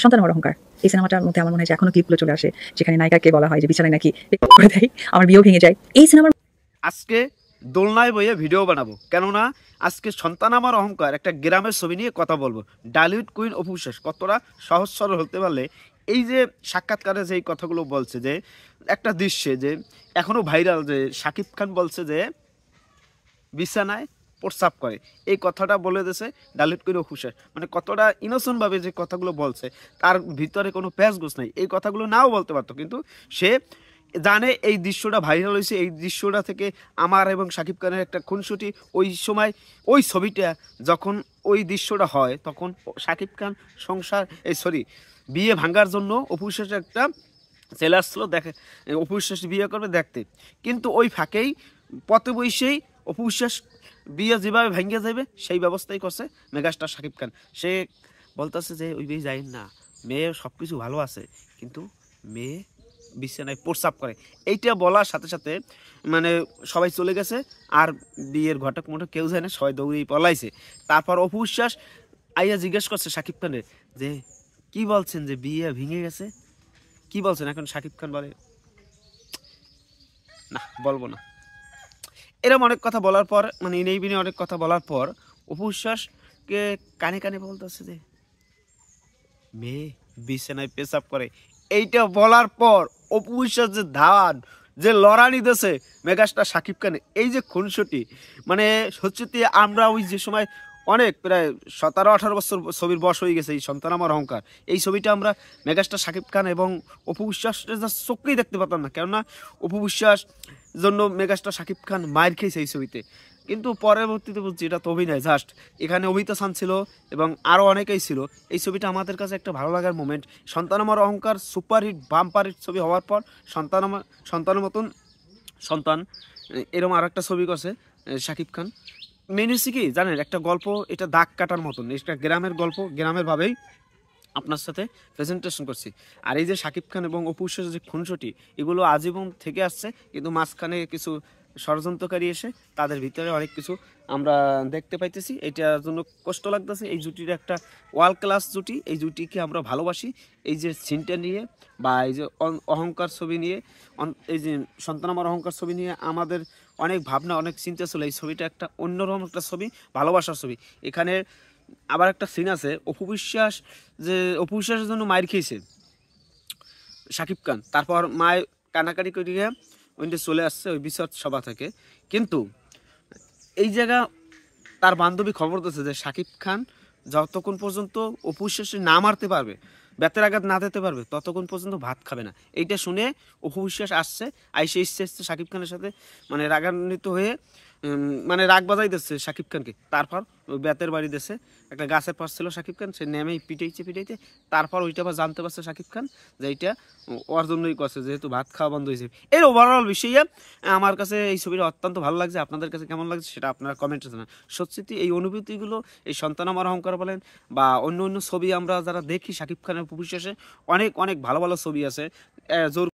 সন্তান আমার অহংকার এই সিনেমাটার মধ্যে আমার মনে হয় যে এখনো ক্লিপগুলো চলে আসে যেখানে নায়িকাকে বলা হয় যে বিছানায় নাকি করে দেয়, আমার বিয়েও ভেঙে যায়। এই সিনেমার আজকে দোলনায় বইয়ে ভিডিও বানাবো, কেননা আজকে সন্তান আমার অহংকার একটা গ্রামের ছবি নিয়ে কথা বলবো। ডালিউড কুইন অপু বিশ্বাস কতটা সহজ সরল হতে পারলে এই যে সাক্ষাৎকারে যে কথাগুলো বলছে, যে একটা দৃশ্যে যে এখনো ভাইরাল, যে শাকিব খান বলছে যে বিছানায় প্রস্রাব করে, এই কথাটা বলে দিয়েছে ডালিউড কুইন অপু বিশ্বাস। মানে কতটা ইনোসেন্ট ভাবে যে কথাগুলো বলছে, তার ভিতরে কোনো প্যাঁচগোছ নাই। এই কথাগুলো নাও বলতে পারতো, কিন্তু সে জানে এই দৃশ্যটা ভাইরাল হয়েছে, এই দৃশ্যটা থেকে আমার এবং শাকিব খানের একটা খুনসুটি। ওই সময় ওই ছবিটা যখন ওই দৃশ্যটা হয় তখন শাকিব খান বিয়ে ভাঙার জন্য অপু বিশ্বাসের একটা ছেলে আসছিল দেখে, অপু বিশ্বাস বিয়ে করবে দেখতে, কিন্তু ওই ফাঁকেই পথে বসেই অপু বিশ্বাস বিয়ে যেভাবে ভেঙে যাবে সেই ব্যবস্থাই করছে মেগাস্টার শাকিব খান। সে বলতেছে যে ওই বিয়ে যাই না, মেয়ে সব কিছু ভালো আছে, কিন্তু মেয়ে বিছানায় প্রস্রাব করে। এইটা বলার সাথে সাথে মানে সবাই চলে গেছে, আর বিয়ের ঘটক মটক কেউ যায় না, সবাই দৌড়েই পলাইছে। তারপর অপু বিশ্বাস আইয়া জিজ্ঞেস করছে শাকিব খানের যে কি বলছেন যে বিয়ে ভেঙে গেছে, কি বলছেন? এখন শাকিব খান বলে না, বলবো না। এরকম অনেক কথা বলার পর, মানে ইনেই বিনে অনেক কথা বলার পর অপু বিশ্বাসকে কানে কানে বলতেছে যে মেয়ে বিছানায় পেশাব করে। এইটা বলার পর অপু বিশ্বাস যে ধান যে লড়ানি দিয়েছে মেগাস্টার শাকিব খানে, এই যে খুনসুটি, মানে সত্যি আমরা ওই যে সময় অনেক প্রায় 17-18 বছর ছবির বয়স হয়ে গেছে এই সন্তান আমার অহংকার, এই ছবিটা আমরা মেগাস্টার শাকিব খান এবং অপু বিশ্বাসের চোখেই দেখতে পারতাম না, কেননা অপু বিশ্বাস জন্য মেগাস্টার শাকিব খান মায়ের খেয়েছে এই ছবিতে। কিন্তু পরবর্তীতে বুঝছি এটা তো অভিনয় জাস্ট। এখানে অমিতাভ বচ্চন ছিল এবং আরও অনেকেই ছিল। এই ছবিটা আমাদের কাছে একটা ভালো লাগার মোমেন্ট। সন্তান আমার অহংকার সুপারহিট বাম্পার হিট ছবি হওয়ার পর সন্তানের মতন সন্তান এরকম আর একটা ছবি করছে শাকিব খান। মেন হচ্ছে কি জানেন, একটা গল্প, এটা দাগ কাটার মতন, এটা গ্রামের গল্প, গ্রামের ভাবেই আপনার সাথে প্রেজেন্টেশন করছি। আর এই যে শাকিব খান এবং অপু বিশ্বাসের যে খুনসুটি, এগুলো আজীবন থেকে আসছে, কিন্তু মাঝখানে কিছু ষড়যন্ত্রকারী এসে তাদের ভিতরে অনেক কিছু আমরা দেখতে পাইতেছি। এটার জন্য কষ্ট লাগতেছে। এই জুটির একটা ওয়ার্ল্ড ক্লাস জুটি, এই জুটিকে আমরা ভালোবাসি। এই যে সিনটা নিয়ে বা এই যে অহংকার ছবি নিয়ে, এই যে সন্তান আমার অহংকার ছবি নিয়ে আমাদের অনেক ভাবনা, অনেক চিন্তা ছিল। এই ছবিটা একটা অন্যরকম একটা ছবি, ভালোবাসার ছবি। এখানে আবার একটা সিন আছে, অপু বিশ্বাসের জন্য মায়ের খেয়েছে শাকিব খান, তারপর মায়ের কানাকাটি করিয়ে ওইটা চলে আসছে ওই বিচার সভা থেকে। কিন্তু এই জায়গা তার বান্ধবী খবর দিচ্ছে যে শাকিব খান যতক্ষণ পর্যন্ত অপু বিশ্বাস না মারতে পারবে, বেতের আঘাত না দিতে পারবে, ততক্ষণ পর্যন্ত ভাত খাবে না। এইটা শুনে অপু বিশ্বাস আসছে, আইসে এসছে শাকিব খানের সাথে, মানে রাগান্বিত হয়ে মানে রাগ বাজাই দিচ্ছে শাকিব খানকে। তারপর ওই বেতের বাড়ি দিচ্ছে, একটা গাছের পাশ ছিল শাকিব খান, সে নেমেই পিটাইতে তারপর ওইটা আবার জানতে পারছে শাকিব খান যে এইটা ওর জন্যই করছে, যেহেতু ভাত খাওয়া বন্ধ হয়েছে। এর ওভারঅল বিষয়ে আমার কাছে এই ছবিটা অত্যন্ত ভালো লাগছে। আপনাদের কাছে কেমন লাগছে সেটা আপনারা কমেন্টে জানান। সত্যি এই অনুভূতিগুলো, এই সন্তান আমার অহংকার বলেন বা অন্য অন্য ছবি আমরা যারা দেখি শাকিব খানের অপু বিশ্বাসে, অনেক অনেক ভালো ভালো ছবি আছে। জোর